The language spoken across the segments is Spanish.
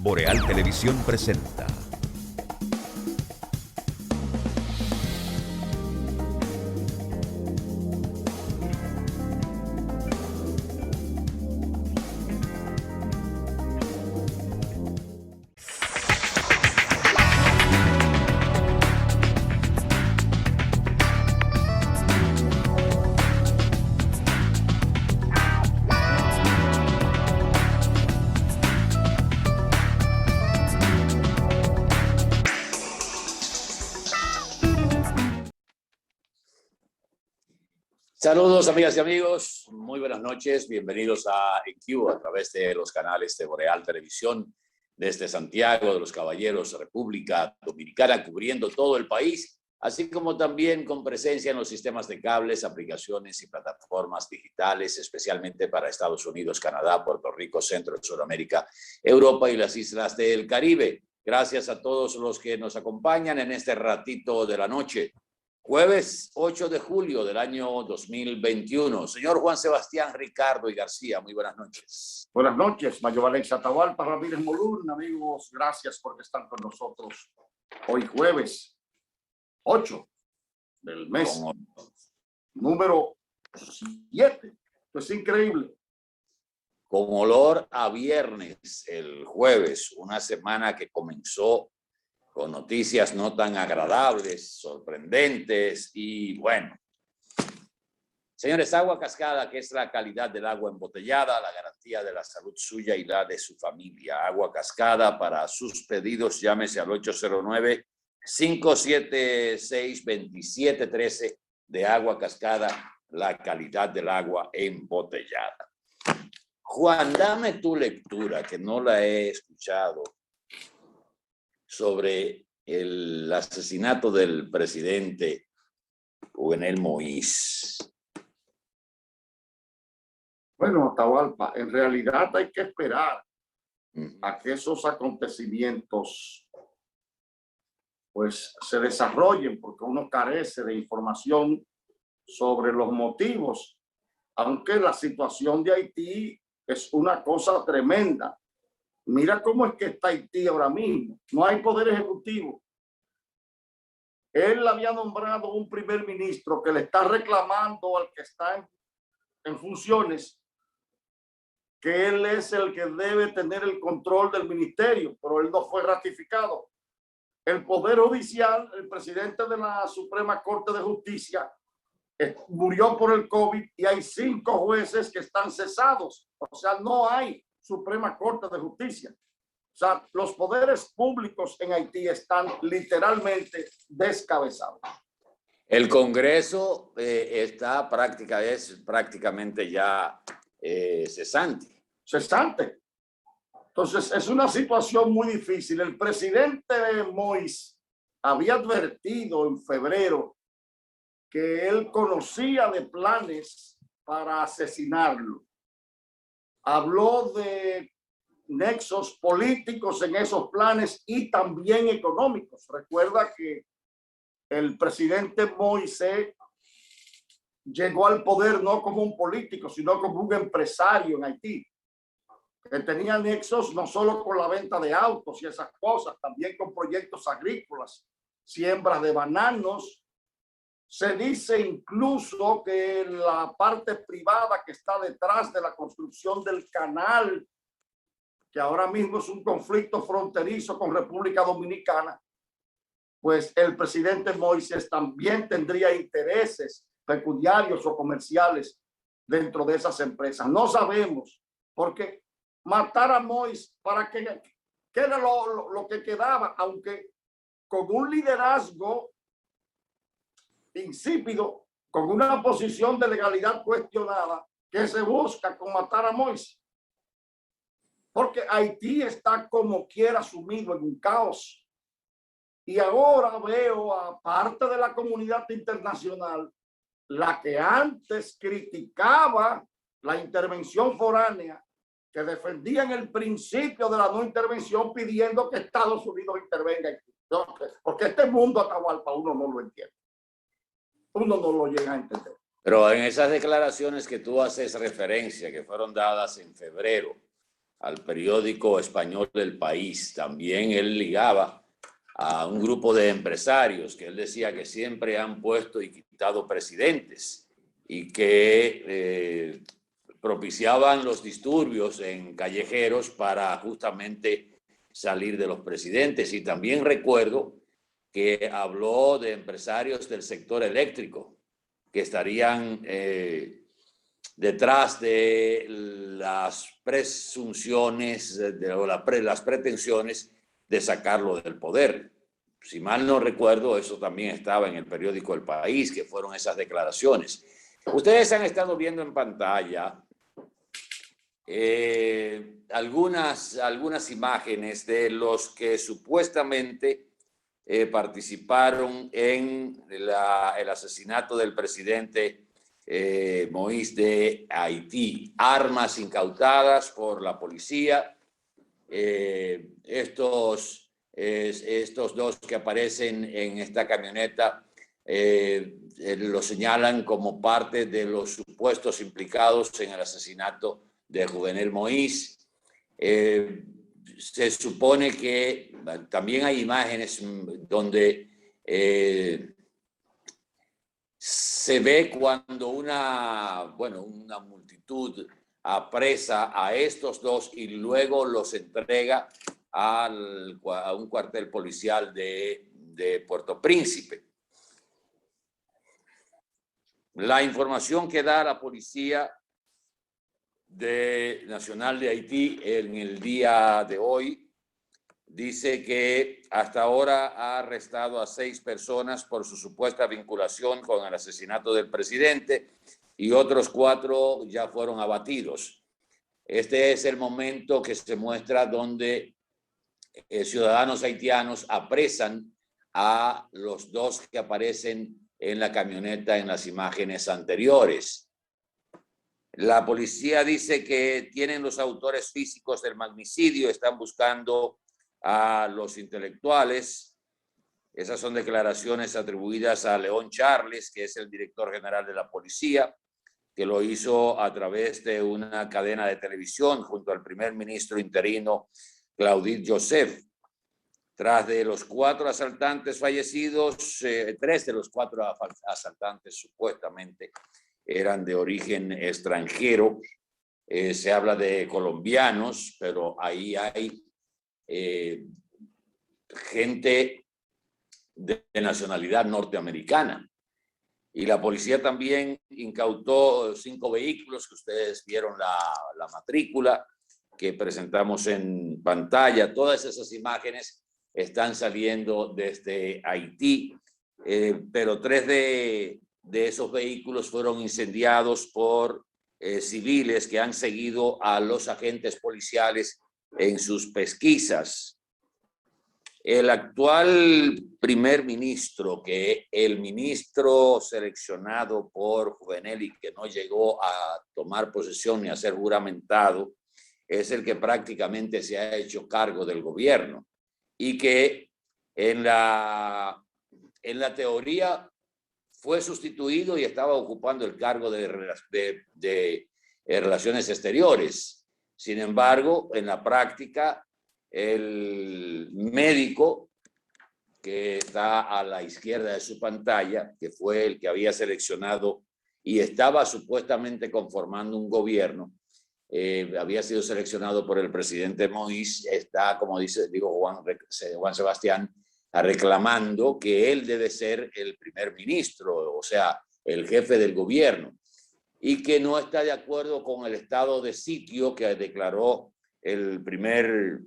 Boreal Televisión presenta. Saludos amigas y amigos, muy buenas noches, bienvenidos a EQ a través de los canales de Boreal Televisión desde Santiago de los Caballeros, República Dominicana, cubriendo todo el país, así como también con presencia en los sistemas de cables, aplicaciones y plataformas digitales, especialmente para Estados Unidos, Canadá, Puerto Rico, Centro y Sudamérica, Europa y las islas del Caribe. Gracias a todos los que nos acompañan en este ratito de la noche. Jueves 8 de julio del año 2021. Señor Juan Sebastián Ricardo y García, muy buenas noches. Buenas noches, Mayo Valencia Atahualpa, Ramírez Molún, amigos, gracias por estar con nosotros hoy jueves 8 del mes, número 7. Esto es increíble. Con olor a viernes el jueves, una semana que comenzó con noticias no tan agradables, sorprendentes y bueno. Señores, Agua Cascada, que es la calidad del agua embotellada, la garantía de la salud suya y la de su familia. Agua Cascada, para sus pedidos, llámese al 809-576-2713 de Agua Cascada, la calidad del agua embotellada. Juan, dame tu lectura, que no la he escuchado, sobre el asesinato del presidente Jovenel Moïse. Bueno, Atahualpa, en realidad hay que esperar a que esos acontecimientos pues se desarrollen, porque uno carece de información sobre los motivos, aunque la situación de Haití es una cosa tremenda. Mira cómo es que está Haití ahora mismo. No hay poder ejecutivo. Él había nombrado un primer ministro que le está reclamando al que está en funciones que él es el que debe tener el control del ministerio, pero él no fue ratificado. El Poder Judicial, el presidente de la Suprema Corte de Justicia, murió por el COVID y hay 5 jueces que están cesados. O sea, no hay Suprema Corte de Justicia. O sea, los poderes públicos en Haití están literalmente descabezados. El Congreso es prácticamente ya cesante. Entonces, es una situación muy difícil. El presidente Moïse había advertido en febrero que él conocía de planes para asesinarlo. Habló de nexos políticos en esos planes y también económicos. Recuerda que el presidente Moïse llegó al poder no como un político, sino como un empresario en Haití, que tenía nexos no solo con la venta de autos y esas cosas, también con proyectos agrícolas, siembras de bananos. Se dice incluso que la parte privada que está detrás de la construcción del canal, que ahora mismo es un conflicto fronterizo con República Dominicana, pues el presidente Moïse también tendría intereses pecuniarios o comerciales dentro de esas empresas. No sabemos, porque matar a Moïse, ¿para qué era lo que quedaba? Aunque con un liderazgo insípido, con una posición de legalidad cuestionada, que se busca con matar a Moïse. Porque Haití está como quiera sumido en un caos. Y ahora veo a parte de la comunidad internacional, la que antes criticaba la intervención foránea, que defendían el principio de la no intervención, pidiendo que Estados Unidos intervenga. Porque este mundo, Atahualpa, uno no lo entiende. Uno no lo llega a entender. Pero en esas declaraciones que tú haces referencia, que fueron dadas en febrero, al periódico español El País. También él ligaba a un grupo de empresarios que él decía que siempre han puesto y quitado presidentes y que propiciaban los disturbios en callejeros para justamente salir de los presidentes. Y también recuerdo que habló de empresarios del sector eléctrico que estarían detrás de las presunciones las pretensiones de sacarlo del poder. Si mal no recuerdo, eso también estaba en el periódico El País, que fueron esas declaraciones. Ustedes han estado viendo en pantalla algunas imágenes de los que supuestamente participaron en el asesinato del presidente Moïse de Haití. Armas incautadas por la policía. Estos dos que aparecen en esta camioneta lo señalan como parte de los supuestos implicados en el asesinato de Jovenel Moïse. Se supone que también hay imágenes donde se ve cuando una multitud apresa a estos dos y luego los entrega a un cuartel policial de Puerto Príncipe. La información que da la Policía Nacional de Haití en el día de hoy dice que hasta ahora ha arrestado a 6 personas por su supuesta vinculación con el asesinato del presidente y otros 4 ya fueron abatidos. Este es el momento que se muestra donde ciudadanos haitianos apresan a los 2 que aparecen en la camioneta en las imágenes anteriores. La policía dice que tienen los autores físicos del magnicidio, están buscando a los intelectuales. Esas son declaraciones atribuidas a León Charles, que es el director general de la policía, que lo hizo a través de una cadena de televisión junto al primer ministro interino Claudit Joseph. Tras de los 4 asaltantes fallecidos, 3 de los 4 asaltantes supuestamente eran de origen extranjero. Se habla de colombianos, pero ahí hay gente de nacionalidad norteamericana. Y la policía también incautó 5 vehículos que ustedes vieron la matrícula que presentamos en pantalla. Todas esas imágenes están saliendo desde Haití, pero 3 de esos vehículos fueron incendiados por civiles que han seguido a los agentes policiales en sus pesquisas. El actual primer ministro, que el ministro seleccionado por Jovenel y que no llegó a tomar posesión ni a ser juramentado, es el que prácticamente se ha hecho cargo del gobierno y que en la teoría fue sustituido y estaba ocupando el cargo de Relaciones Exteriores. Sin embargo, en la práctica, el médico que está a la izquierda de su pantalla, que fue el que había seleccionado y estaba supuestamente conformando un gobierno, había sido seleccionado por el presidente Moïse, está, como digo Juan Sebastián, reclamando que él debe ser el primer ministro, o sea, el jefe del gobierno, y que no está de acuerdo con el estado de sitio que declaró el primer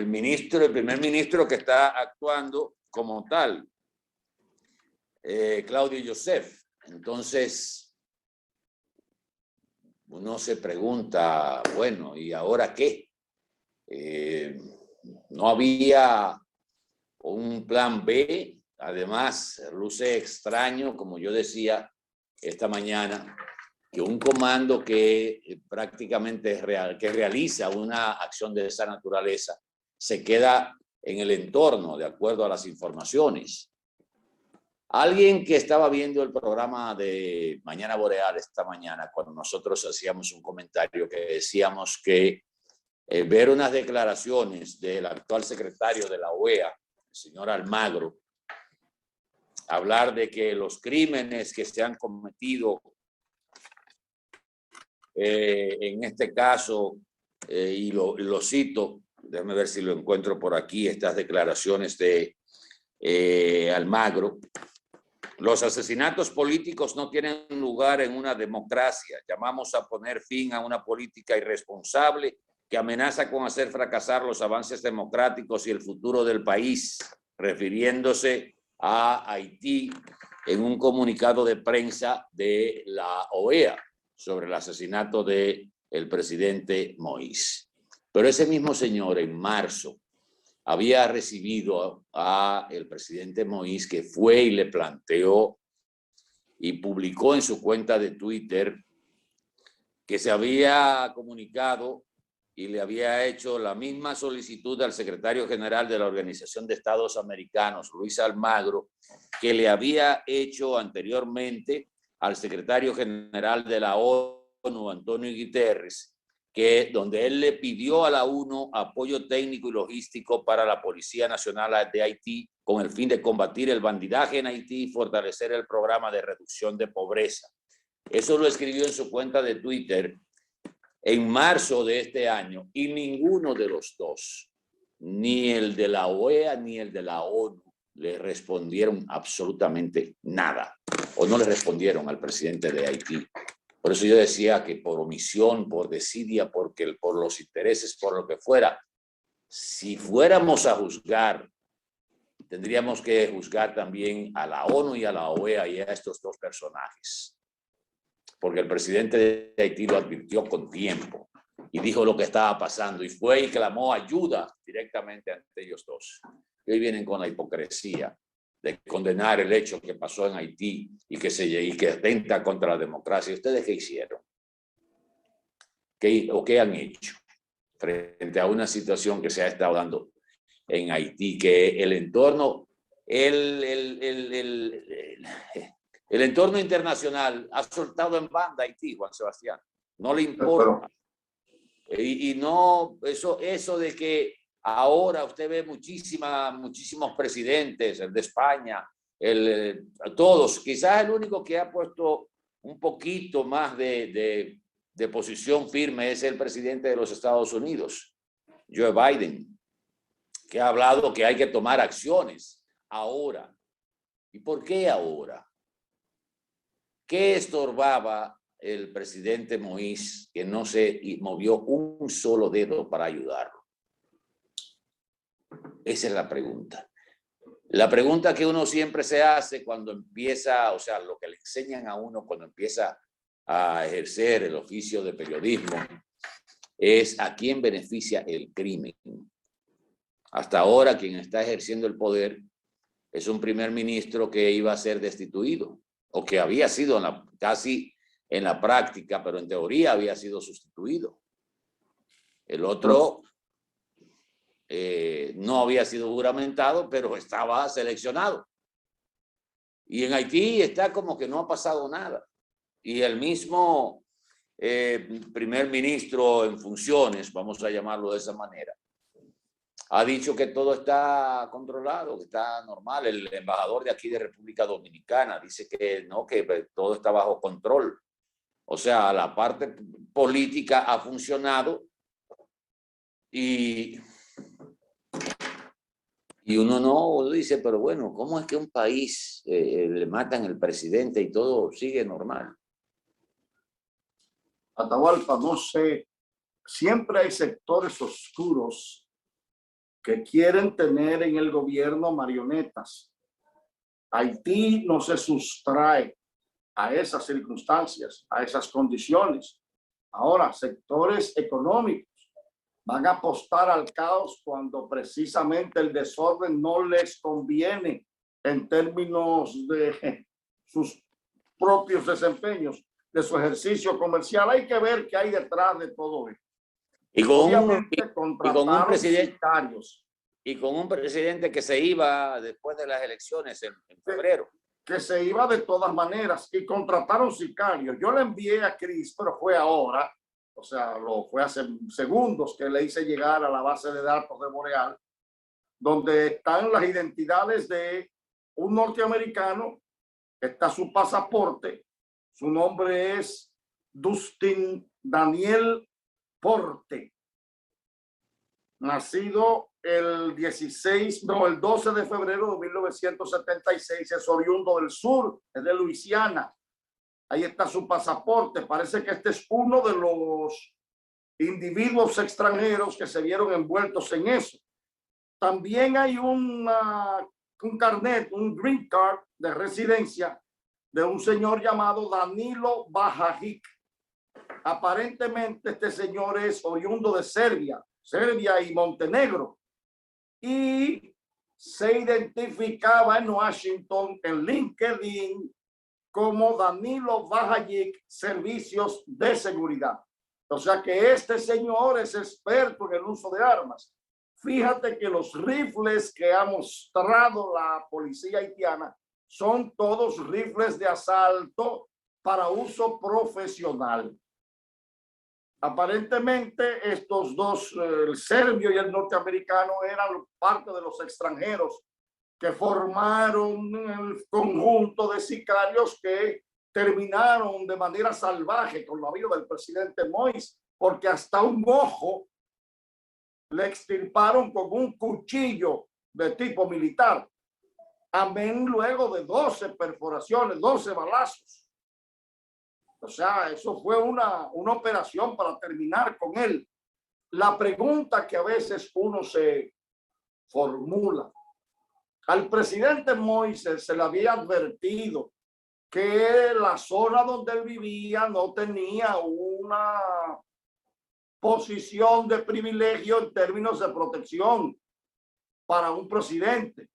ministro que está actuando como tal, Claudio Joseph. Entonces, uno se pregunta, bueno, ¿y ahora qué? No había un plan B. Además, luce extraño, como yo decía esta mañana, que un comando que prácticamente que realiza una acción de esa naturaleza se queda en el entorno, de acuerdo a las informaciones. Alguien que estaba viendo el programa de Mañana Boreal esta mañana, cuando nosotros hacíamos un comentario que decíamos que ver unas declaraciones del actual secretario de la OEA, el señor Almagro, hablar de que los crímenes que se han cometido, en este caso, y lo cito, déjame ver si lo encuentro por aquí, estas declaraciones de Almagro: los asesinatos políticos no tienen lugar en una democracia. Llamamos a poner fin a una política irresponsable que amenaza con hacer fracasar los avances democráticos y el futuro del país, refiriéndose a Haití en un comunicado de prensa de la OEA sobre el asesinato del presidente Moïse. Pero ese mismo señor en marzo había recibido a el presidente Moïse, que fue y le planteó y publicó en su cuenta de Twitter que se había comunicado y le había hecho la misma solicitud al secretario general de la Organización de Estados Americanos, Luis Almagro, que le había hecho anteriormente al secretario general de la ONU, Antonio Guterres, donde él le pidió a la ONU apoyo técnico y logístico para la Policía Nacional de Haití con el fin de combatir el bandidaje en Haití y fortalecer el programa de reducción de pobreza. Eso lo escribió en su cuenta de Twitter en marzo de este año, y ninguno de los dos, ni el de la OEA ni el de la ONU, le respondieron absolutamente nada, o no le respondieron al presidente de Haití. Por eso yo decía que por omisión, por desidia, por los intereses, por lo que fuera, si fuéramos a juzgar, tendríamos que juzgar también a la ONU y a la OEA y a estos dos personajes. Porque el presidente de Haití lo advirtió con tiempo y dijo lo que estaba pasando y fue y clamó ayuda directamente ante ellos dos. Y hoy vienen con la hipocresía de condenar el hecho que pasó en Haití y que atenta contra la democracia. ¿Ustedes qué hicieron? ¿Qué han hecho frente a una situación que se ha estado dando en Haití? Que el entorno, el entorno internacional ha soltado en banda a Haití, Juan Sebastián. No le importa. Y no, eso de que ahora usted ve muchísimos presidentes, el de España, todos, quizás el único que ha puesto un poquito más de posición firme es el presidente de los Estados Unidos, Joe Biden, que ha hablado que hay que tomar acciones ahora. ¿Y por qué ahora? ¿Qué estorbaba el presidente Moïse que no se movió un solo dedo para ayudarlo? Esa es la pregunta. La pregunta que uno siempre se hace cuando empieza, o sea, lo que le enseñan a uno cuando empieza a ejercer el oficio de periodismo es ¿a quién beneficia el crimen? Hasta ahora quien está ejerciendo el poder es un primer ministro que iba a ser destituido, o que había sido casi en la práctica, pero en teoría había sido sustituido. El otro no había sido juramentado, pero estaba seleccionado. Y en Haití está como que no ha pasado nada. Y el mismo primer ministro en funciones, vamos a llamarlo de esa manera, ha dicho que todo está controlado, que está normal. El embajador de aquí de República Dominicana dice que no, que todo está bajo control. O sea, la parte política ha funcionado y uno no dice, pero bueno, ¿cómo es que un país le matan al presidente y todo sigue normal? Atahualpa, no sé, siempre hay sectores oscuros que quieren tener en el gobierno marionetas. Haití no se sustrae a esas circunstancias, a esas condiciones. Ahora, sectores económicos van a apostar al caos cuando precisamente el desorden no les conviene en términos de sus propios desempeños, de su ejercicio comercial. Hay que ver qué hay detrás de todo esto. Y con un presidente que se iba después de las elecciones en febrero. Que se iba de todas maneras y contrataron sicarios. Yo le envié a Cris, pero fue ahora, o sea, lo fue hace segundos que le hice llegar a la base de datos de Boreal, donde están las identidades de un norteamericano, está su pasaporte, su nombre es Dustin Daniel Porte, nacido el 12 de febrero de 1976, es oriundo del sur, es de Luisiana. Ahí está su pasaporte. Parece que este es uno de los individuos extranjeros que se vieron envueltos en eso. También hay un carnet, un green card de residencia de un señor llamado Danilo Bajajic. Aparentemente este señor es oriundo de Serbia y Montenegro, y se identificaba en Washington, en LinkedIn, como Danilo Bajajic Servicios de Seguridad. O sea que este señor es experto en el uso de armas. Fíjate que los rifles que ha mostrado la policía haitiana son todos rifles de asalto para uso profesional. Aparentemente estos dos, el serbio y el norteamericano, eran parte de los extranjeros que formaron el conjunto de sicarios que terminaron de manera salvaje con la vida del presidente Moïse, porque hasta un ojo le extirparon con un cuchillo de tipo militar. Amén, luego de 12 perforaciones, 12 balazos. O sea, eso fue una operación para terminar con él. La pregunta que a veces uno se formula: al presidente Moïse se le había advertido que la zona donde él vivía no tenía una posición de privilegio en términos de protección para un presidente.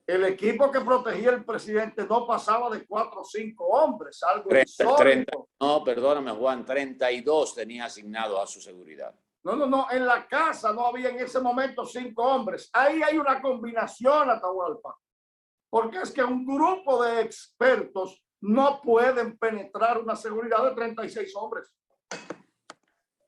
El equipo que protegía al presidente no pasaba de 4 o 5 hombres, algo 30, no, perdóname, Juan, 32 tenía asignado a su seguridad. No, en la casa no había en ese momento 5 hombres. Ahí hay una combinación, Atahualpa, porque es que un grupo de expertos no pueden penetrar una seguridad de 36 hombres.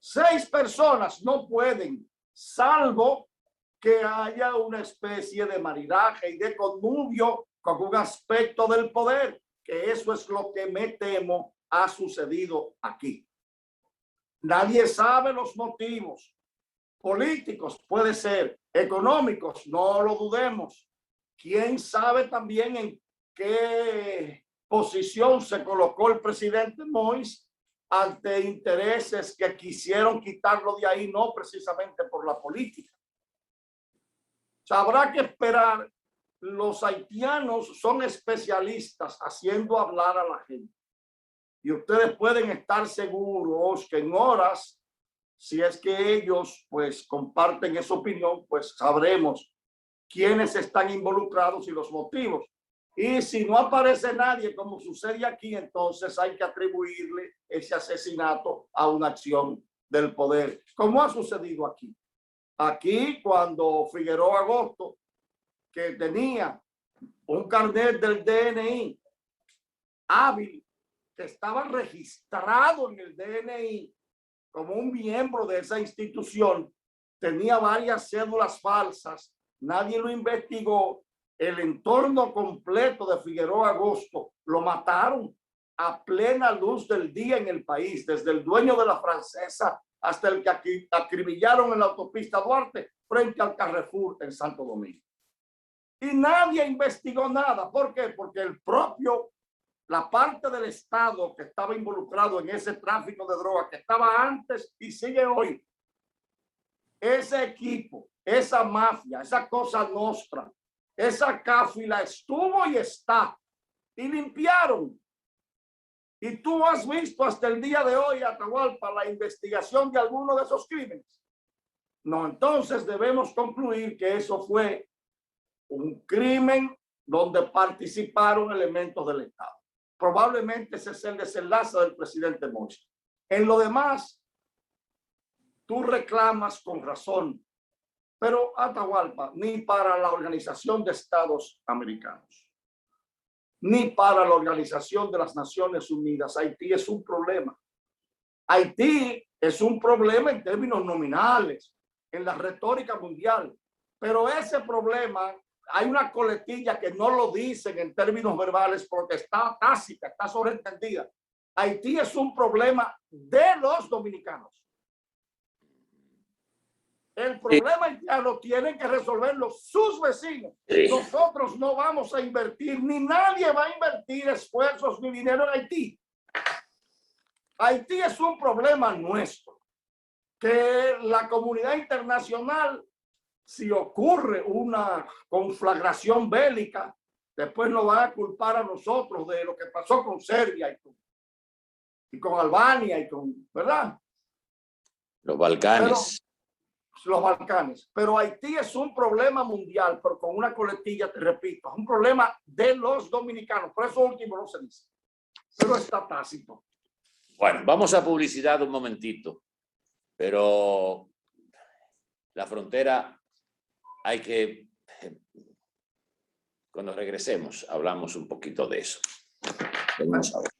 6 personas no pueden, salvo que haya una especie de maridaje y de connubio con un aspecto del poder, que eso es lo que me temo ha sucedido aquí. Nadie sabe los motivos políticos, puede ser económicos, no lo dudemos. ¿Quién sabe también en qué posición se colocó el presidente Moïse ante intereses que quisieron quitarlo de ahí, no precisamente por la política? Habrá que esperar. Los haitianos son especialistas haciendo hablar a la gente. Y ustedes pueden estar seguros que en horas, si es que ellos pues comparten esa opinión, pues sabremos quiénes están involucrados y los motivos. Y si no aparece nadie, como sucede aquí, entonces hay que atribuirle ese asesinato a una acción del poder, como ha sucedido aquí. Aquí, cuando Figueroa Agosto, que tenía un carnet del DNI hábil, que estaba registrado en el DNI como un miembro de esa institución, tenía varias cédulas falsas, nadie lo investigó, el entorno completo de Figueroa Agosto lo mataron a plena luz del día en el país, desde el dueño de la Francesa hasta el que acribillaron en la autopista Duarte frente al Carrefour en Santo Domingo. Y nadie investigó nada. ¿Por qué? Porque la parte del Estado que estaba involucrado en ese tráfico de drogas, que estaba antes y sigue hoy, ese equipo, esa mafia, esa cosa nostra, esa cáfila estuvo y está, y limpiaron. Y tú has visto hasta el día de hoy, Atahualpa, la investigación de alguno de esos crímenes. No, entonces debemos concluir que eso fue un crimen donde participaron elementos del Estado. Probablemente ese es el desenlace del presidente Moïse. En lo demás, tú reclamas con razón, pero Atahualpa, ni para la Organización de Estados Americanos, ni para la Organización de las Naciones Unidas, Haití es un problema. Haití es un problema en términos nominales, en la retórica mundial, pero ese problema hay una coletilla que no lo dicen en términos verbales porque está tácita, está sobreentendida. Haití es un problema de los dominicanos. El problema haitiano tienen que resolverlo sus vecinos. Sí. Nosotros no vamos a invertir, ni nadie va a invertir esfuerzos ni dinero en Haití. Haití es un problema nuestro, que la comunidad internacional, si ocurre una conflagración bélica, después nos van a culpar a nosotros de lo que pasó con Serbia y con Albania y con, ¿verdad? Los Balcanes. Los Balcanes. Pero Haití es un problema mundial, pero con una coletilla, te repito, es un problema de los dominicanos. Por eso último no se dice, pero está tácito. Bueno, vamos a publicidad un momentito, pero la frontera hay que, cuando regresemos, hablamos un poquito de eso. Vamos a ver.